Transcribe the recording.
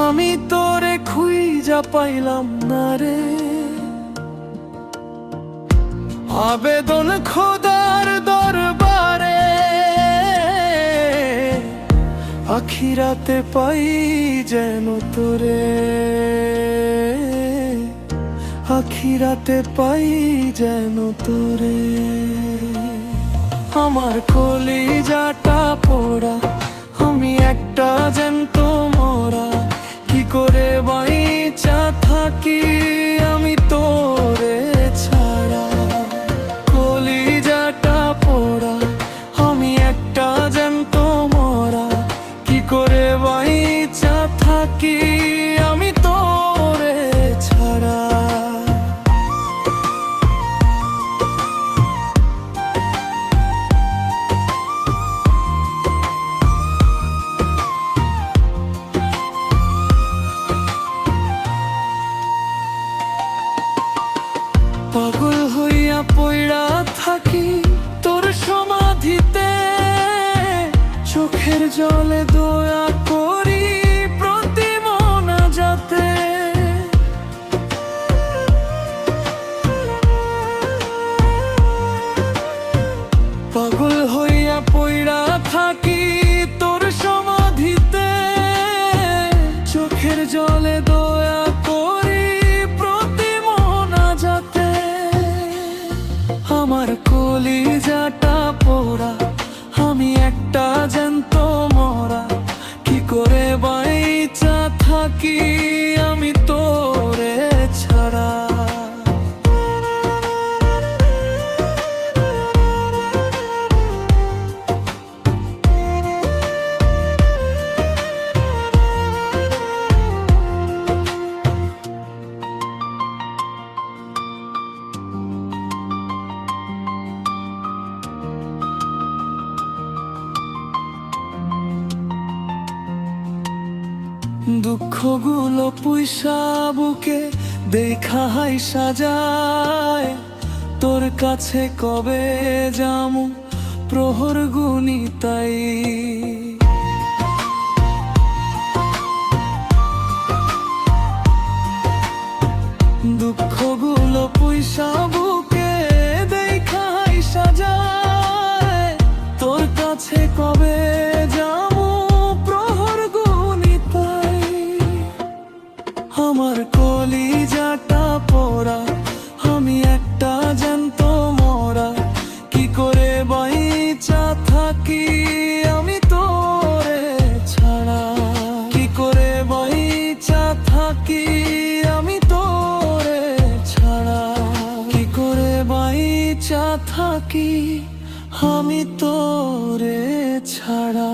আমি তোরে খুঁজা পাইলাম না রে। আবেদন খোদার দরবারে, আখিরাতে পাই যেন তোরে, আখিরাতে পাই যেন তোরে। আমার কলিজাটা পোড়া, আমি একটা জ্যান্ত মরা, কি করে বাইচা থাকি আমি তোরে ছাড়া। কলিজাটা পোড়া, আমি একটা জ্যান্ত মরা, কি করে বাইচা থাকি আমি তোরে ছাড়া। পাগল হইয়া পইড়া থাকি তোর সমাধিতে, চোখের জলে দয়া করি প্রতি মোনাজাতে। পাগল হইয়া পইড়া থাকি তোর সমাধিতে, চোখের জলে দয়া করি প্রতি মোনাজাতে। আমার কলিজাটা পোড়া, আমি একটা জ্যান্ত মরা, কি করে বাইচা থাকি আমি তোরে ছাড়া। দুঃখগুলো পুইসা বুকে দেখা হাই সাজায়, তোর কাছে কবে যামু প্রহর গুনি তাই। দুঃখগুলো পুইসা বুকে দেখা হাই সাজায়, তোর কাছে কবে যামু প্রহর গুনি তাই। আমার কলিজাটা পোড়া, আমি একটা জ্যান্ত মরা, কি করে বাইচা থাকি আমি তোরে ছাড়া। কি করে বাইচা থাকি আমি তোরে ছাড়া, কি করে বাইচা থাকি আমি তোরে ছাড়া।